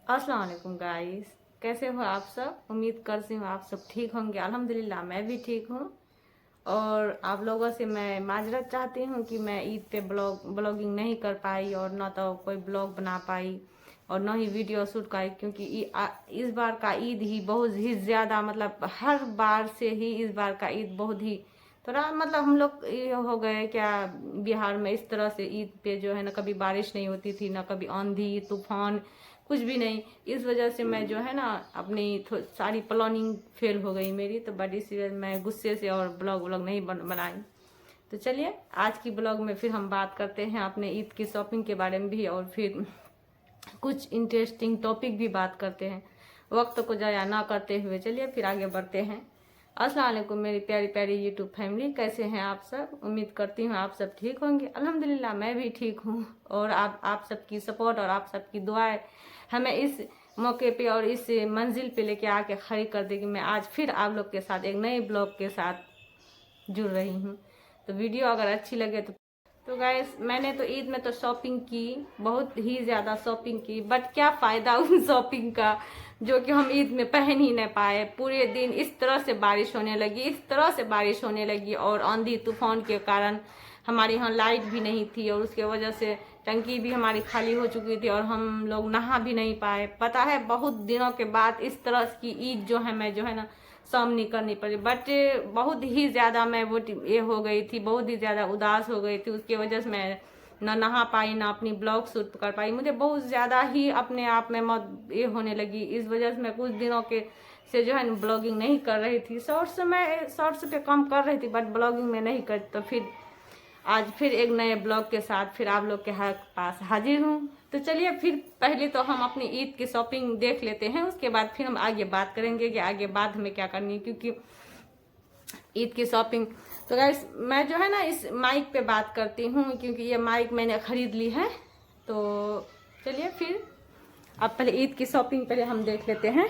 अस्सलाम वालेकुम गाइस, कैसे हो आप सब। उम्मीद करती हूँ आप सब ठीक होंगे। अल्हम्दुलिल्लाह मैं भी ठीक हूँ। और आप लोगों से मैं माजरत चाहती हूँ कि मैं ईद पे ब्लॉगिंग नहीं कर पाई और ना तो कोई ब्लॉग बना पाई और ना ही वीडियो शूट पाई, क्योंकि इस बार का ईद ही बहुत ही ज़्यादा, मतलब हर बार से ही इस बार का ईद बहुत ही थोड़ा, मतलब हम लोग ये हो गए क्या, बिहार में इस तरह से ईद पे जो है ना कभी बारिश नहीं होती थी, ना कभी आंधी तूफान, कुछ भी नहीं। इस वजह से मैं जो है ना अपनी सारी प्लानिंग फेल हो गई मेरी, तो बड़ी सी मैं गुस्से से और ब्लॉग व्लॉग नहीं बनाई। तो चलिए आज की ब्लॉग में फिर हम बात करते हैं अपने ईद की शॉपिंग के बारे में भी, और फिर कुछ इंटरेस्टिंग टॉपिक भी बात करते हैं। वक्त को ज़ाया ना करते हुए चलिए फिर आगे बढ़ते हैं। अस्सलाम वालेकुम मेरी प्यारी प्यारी यूट्यूब फैमिली, कैसे हैं आप सब। उम्मीद करती हूँ आप सब ठीक होंगे। अल्हम्दुलिल्लाह मैं भी ठीक हूँ। और आप सबकी सपोर्ट और आप सबकी दुआएं हमें इस मौके पे और इस मंजिल पे लेके आके खड़ी कर देगी। मैं आज फिर आप लोग के साथ एक नए ब्लॉग के साथ जुड़ रही हूँ। तो वीडियो अगर अच्छी लगे तो गाइस, मैंने तो ईद में तो शॉपिंग की, बहुत ही ज़्यादा शॉपिंग की, बट क्या फ़ायदा उन शॉपिंग का जो कि हम ईद में पहन ही नहीं पाए। पूरे दिन इस तरह से बारिश होने लगी, इस तरह से बारिश होने लगी, और आंधी तूफान के कारण हमारे यहाँ लाइट भी नहीं थी, और उसके वजह से टंकी भी हमारी खाली हो चुकी थी और हम लोग नहा भी नहीं पाए। पता है बहुत दिनों के बाद इस तरह की ईद जो है मैं जो है ना सामने करनी पड़ी, बट बहुत ही ज़्यादा मैं वो ये हो गई थी, बहुत ही ज़्यादा उदास हो गई थी। उसकी वजह से मैं ना नहा पाई ना अपनी ब्लॉग शूट कर पाई। मुझे बहुत ज़्यादा ही अपने आप में मत ये होने लगी। इस वजह से मैं कुछ दिनों के से जो है ना ब्लॉगिंग नहीं कर रही थी। शॉर्ट्स पे कम कर रही थी, बट ब्लॉगिंग में नहीं कर। तो फिर आज फिर एक नए ब्लॉग के साथ फिर आप लोग के पास हाजिर हूँ। तो चलिए फिर पहले तो हम अपनी ईद की शॉपिंग देख लेते हैं, उसके बाद फिर हम आगे बात करेंगे कि आगे बाद हमें क्या करनी है, क्योंकि ईद की शॉपिंग। तो गाइस मैं जो है ना इस माइक पे बात करती हूँ, क्योंकि ये माइक मैंने खरीद ली है। तो चलिए फिर अब पहले ईद की शॉपिंग पहले हम देख लेते हैं।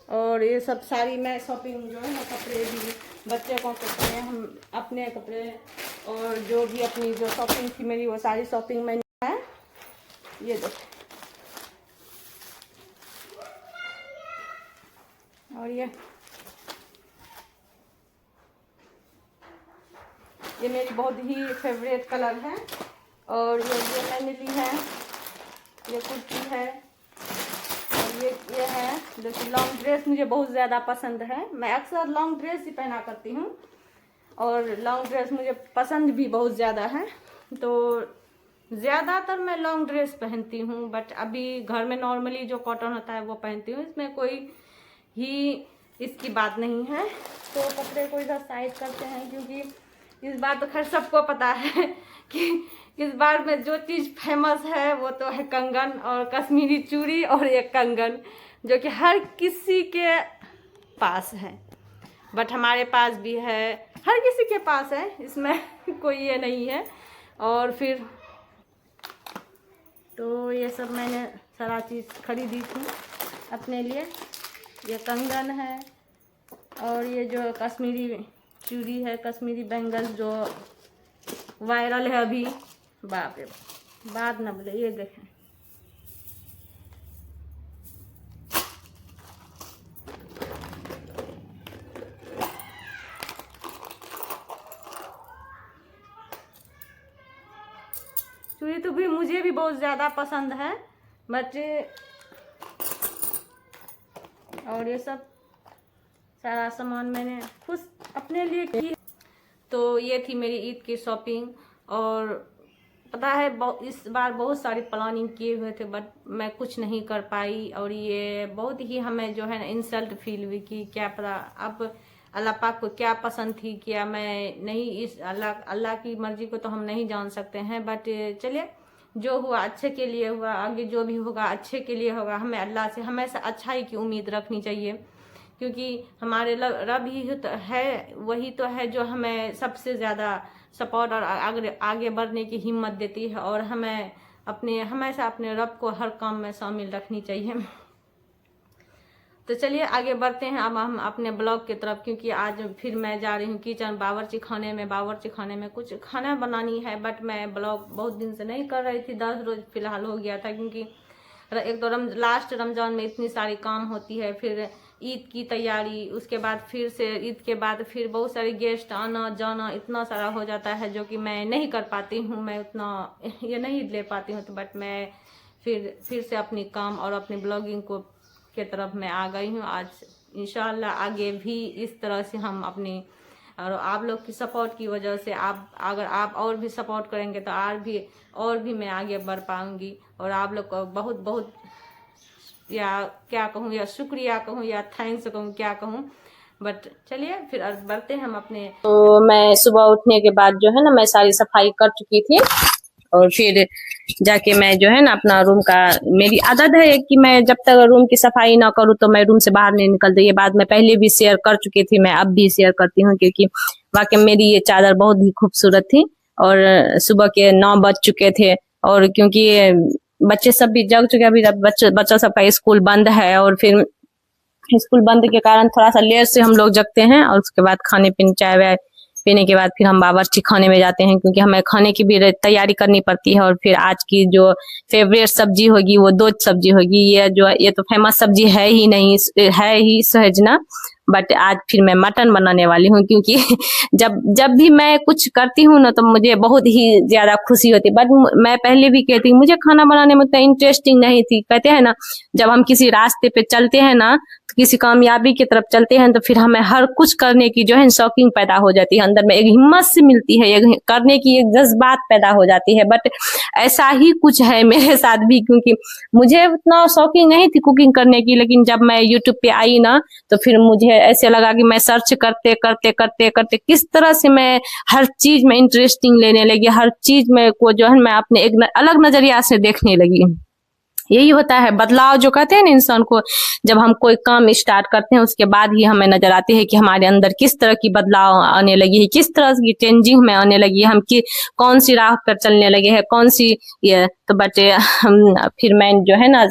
और ये सब सारी मैं शॉपिंग जो है ना, कपड़े भी, बच्चे को कपड़े, हम अपने कपड़े, और जो भी अपनी जो शॉपिंग थी मेरी वो सारी शॉपिंग मैंने है। ये देखो, और ये मेरी बहुत ही फेवरेट कलर है। और ये मैंने ली है, ये कुर्ती है। और ये है जो कि लॉन्ग ड्रेस मुझे बहुत ज़्यादा पसंद है। मैं अक्सर लॉन्ग ड्रेस ही पहना करती हूँ, और लॉन्ग ड्रेस मुझे पसंद भी बहुत ज़्यादा है। तो ज़्यादातर मैं लॉन्ग ड्रेस पहनती हूँ, बट अभी घर में नॉर्मली जो कॉटन होता है वो पहनती हूँ। इसमें कोई ही इसकी बात नहीं है। तो कपड़े को इधर साइड करते हैं, क्योंकि इस बार तो खैर सबको पता है कि इस बार में जो चीज़ फेमस है वो तो है कंगन और कश्मीरी चूड़ी, और एक कंगन जो कि हर किसी के पास है, बट हमारे पास भी है, हर किसी के पास है, इसमें कोई ये नहीं है। और फिर तो ये सब मैंने सारा चीज़ खरीदी थी अपने लिए। ये कंगन है, और ये जो कश्मीरी चूड़ी है, कश्मीरी बैंगल्स जो वायरल है अभी, बाप रे बात ना बोले। ये देखें, चूड़ी तो भी मुझे भी बहुत ज़्यादा पसंद है, बट और ये सब सारा सामान मैंने खुद अपने लिए की। तो ये थी मेरी ईद की शॉपिंग। और पता है इस बार बहुत सारी प्लानिंग किए हुए थे, बट मैं कुछ नहीं कर पाई, और ये बहुत ही हमें जो है ना इंसल्ट फील हुई कि क्या पता अब अल्लाह पाक को क्या पसंद थी, क्या मैं नहीं, इस अल्लाह की मर्जी को तो हम नहीं जान सकते हैं। बट चलिए जो हुआ अच्छे के लिए हुआ, आगे जो भी होगा अच्छे के लिए होगा। हमें अल्लाह से हमेशा अच्छाई की उम्मीद रखनी चाहिए, क्योंकि हमारे रब ही तो है, वही तो है जो हमें सबसे ज़्यादा सपोर्ट और आगे बढ़ने की हिम्मत देती है। और हमें हमेशा अपने रब को हर काम में शामिल रखनी चाहिए। तो चलिए आगे बढ़ते हैं अब हम अपने ब्लॉग की तरफ, क्योंकि आज फिर मैं जा रही हूँ किचन, बावर्ची खाने में कुछ खाना बनानी है। बट मैं ब्लॉग बहुत दिन से नहीं कर रही थी, 10 रोज फिलहाल हो गया था, क्योंकि एक तो लास्ट रमज़ान में इतनी सारी काम होती है, फिर ईद की तैयारी, उसके बाद फिर से ईद के बाद फिर बहुत सारे गेस्ट आना जाना, इतना सारा हो जाता है जो कि मैं नहीं कर पाती हूँ, मैं उतना ये नहीं ले पाती हूँ। तो बट मैं फिर से अपनी काम और अपनी ब्लॉगिंग को के तरफ मैं आ गई हूँ। आज इंशाल्लाह आगे भी इस तरह से हम अपनी, और आप लोग की सपोर्ट की वजह से, अगर आप और भी सपोर्ट करेंगे तो और भी मैं आगे बढ़ पाऊँगी। और आप लोग को बहुत बहुत या क्या कहूँ, या शुक्रिया कहूँ या थैंक्स कहूँ, क्या कहूँ। बट चलिए फिर बढ़ते हैं हम अपने। तो मैं सुबह उठने के बाद जो है ना, मैं सारी सफाई कर चुकी थी और फिर जाके मैं जो है ना अपना रूम का, मेरी आदत है कि मैं जब तक रूम की सफाई ना करूँ तो मैं रूम से बाहर नहीं निकलती। ये बात मैं पहले भी शेयर कर चुकी थी, मैं अब भी शेयर करती हूँ, क्योंकि वाकई मेरी ये चादर बहुत ही खूबसूरत थी। और सुबह के 9 बज चुके थे और क्योंकि बच्चे सब भी जग चुके, अभी बच्चा सबका स्कूल बंद है और फिर स्कूल बंद के कारण थोड़ा सा लेट से हम लोग जगते हैं। और उसके बाद खाने पीने, चाय वाय पीने के बाद फिर हम बावर्ची खाने में जाते हैं, क्योंकि हमें खाने की भी तैयारी करनी पड़ती है। और फिर आज की जो फेवरेट सब्जी होगी वो दो सब्जी होगी। ये तो फेमस सब्जी है ही नहीं, है ही सहजना, बट आज फिर मैं मटन बनाने वाली हूँ, क्योंकि जब भी मैं कुछ करती हूँ ना तो मुझे बहुत ही ज्यादा खुशी होती है। बट मैं पहले भी कहती हूँ मुझे खाना बनाने में उतना इंटरेस्टिंग नहीं थी। कहते हैं ना, जब हम किसी रास्ते पे चलते हैं ना, तो किसी कामयाबी की तरफ चलते हैं, तो फिर हमें हर कुछ करने की जो है शौकीन पैदा हो जाती है, अंदर में एक हिम्मत से मिलती है, एक करने की एक जज्बात पैदा हो जाती है। बट ऐसा ही कुछ है मेरे साथ भी, क्योंकि मुझे उतना शौकीन नहीं थी कुकिंग करने की, लेकिन जब मैं यूट्यूब पे आई ना तो फिर मुझे ऐसे लगा कि मैं सर्च करते करते करते करते किस तरह से मैं हर चीज में इंटरेस्टिंग लेने लगी, हर चीज में को जो है मैं अपने एक अलग नजरिया से देखने लगी। यही होता है बदलाव जो कहते हैं ना इंसान को, जब हम कोई काम स्टार्ट करते हैं उसके बाद ही हमें नजर आती है कि हमारे अंदर किस तरह की बदलाव आने लगी है, किस तरह की चेंजिंग में आने लगी है, हम कौन सी राह पर चलने लगे हैं, कौन सी ये। तो बट फिर मैं जो है ना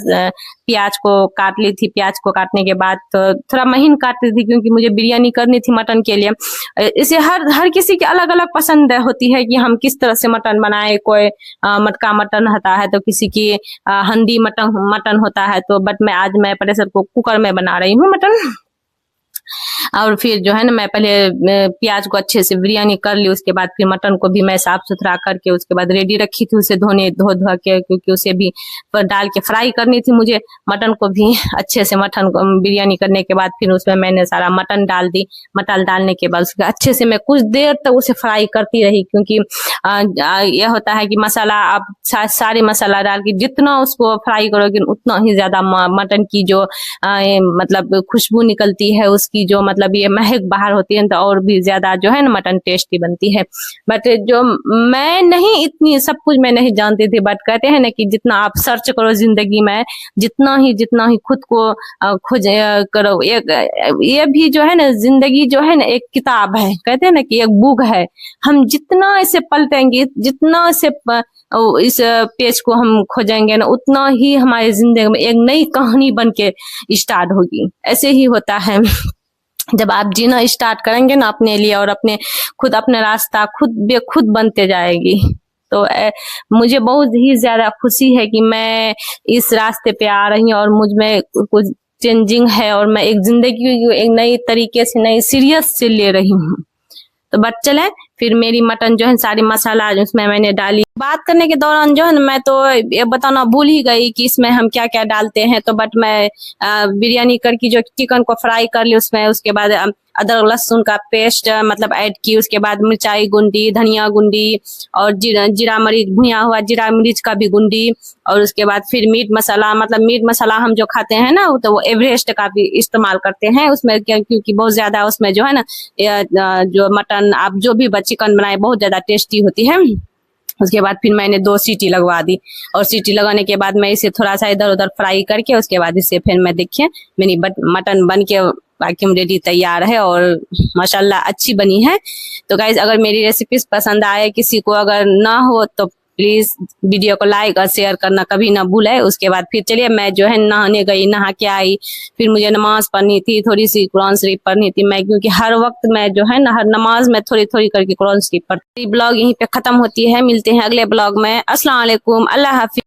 प्याज को काट ली थी। प्याज को काटने के बाद तो थोड़ा महीन काटती थी, क्योंकि मुझे बिरयानी करनी थी मटन के लिए। इसे हर किसी की अलग अलग पसंद होती है कि हम किस तरह से मटन बनाए। कोई मटका मटन होता है तो किसी की हंडी मटन होता है। तो बट आज मैं प्रेशर कुकर में बना रही हूँ मटन। और फिर जो है ना मैं पहले प्याज को अच्छे से बिरयानी कर ली, उसके बाद फिर मटन को भी मैं साफ सुथरा करके उसके बाद रेडी रखी थी, उसे धो के, क्योंकि उसे भी डाल के फ्राई करनी थी मुझे मटन को भी अच्छे से। मटन को बिरयानी करने के बाद फिर उसमें मैंने सारा मटन डाल दी। मटन डालने के बाद उसके अच्छे से मैं कुछ देर तक उसे फ्राई करती रही, क्योंकि यह होता है कि मसाला आप सारे मसाला डाल के जितना उसको फ्राई करोगे उतना ही ज्यादा मटन की जो मतलब खुशबू निकलती है, उसकी जो मतलब ये महक बाहर होती है, तो और भी ज्यादा जो है ना मटन टेस्टी बनती है। बट जो मैं नहीं इतनी सब कुछ मैं नहीं जानती थी, बट कहते हैं ना कि जितना आप सर्च करो जिंदगी में, जितना ही खुद को खोज करो, ये भी जो है ना जिंदगी जो है ना एक किताब है, कहते हैं ना कि एक बुक है। हम जितना इसे पलटेंगे, जितना इस पेज को हम खोजेंगे ना, उतना ही हमारी जिंदगी में एक नई कहानी बन के स्टार्ट होगी। ऐसे ही होता है जब आप जीना स्टार्ट करेंगे ना अपने लिए, और अपने रास्ता खुद बनते जाएगी। तो मुझे बहुत ही ज्यादा खुशी है कि मैं इस रास्ते पे आ रही हूँ और मुझ में कुछ चेंजिंग है, और मैं एक जिंदगी को एक नई तरीके से, नई सीरियस से ले रही हूँ। तो बट चले फिर मेरी मटन जो है सारी मसाला उसमें मैंने डाली। बात करने के दौरान जो है ना मैं तो ये बताना भूल ही गई कि इसमें हम क्या क्या डालते हैं। तो बट मैं बिरयानी करके जो चिकन को फ्राई कर ली, उसमें उसके बाद अदरक लहसुन का पेस्ट मतलब ऐड की, उसके बाद मिर्चाई गुंडी, धनिया गुंडी और जीरा मरीच, भुना हुआ जीरा मिर्च का भी गुंडी, और उसके बाद फिर मीट मसाला, मतलब मीट मसाला हम जो खाते हैं ना तो वो एवरेस्ट का भी इस्तेमाल करते हैं उसमें, क्योंकि बहुत ज्यादा उसमें जो है ना जो मटन आप जो भी चिकन बनाए बहुत ज्यादा टेस्टी होती है। उसके बाद फिर मैंने 2 सीटी लगवा दी, और सीटी लगाने के बाद मैं इसे थोड़ा सा इधर उधर फ्राई करके उसके बाद इसे फिर मैं देखिए मेरी मटन बन के वैक्यूम रेडी तैयार है, और माशाल्लाह अच्छी बनी है। तो गाइज अगर मेरी रेसिपीज पसंद आए, किसी को अगर ना हो तो प्लीज वीडियो को लाइक और शेयर करना कभी ना भूले। उसके बाद फिर चलिए मैं जो है नहाने गई, नहा के आई, फिर मुझे नमाज पढ़नी थी, थोड़ी सी कुरान शरीफ पढ़नी थी मैं, क्योंकि हर वक्त मैं जो है ना हर नमाज में थोड़ी थोड़ी करके कुरान शरीफ पढ़ती। ब्लॉग यहीं पे खत्म होती है, मिलते हैं अगले ब्लॉग में। अस्सलाम वालेकुम, अल्लाह हाफिज।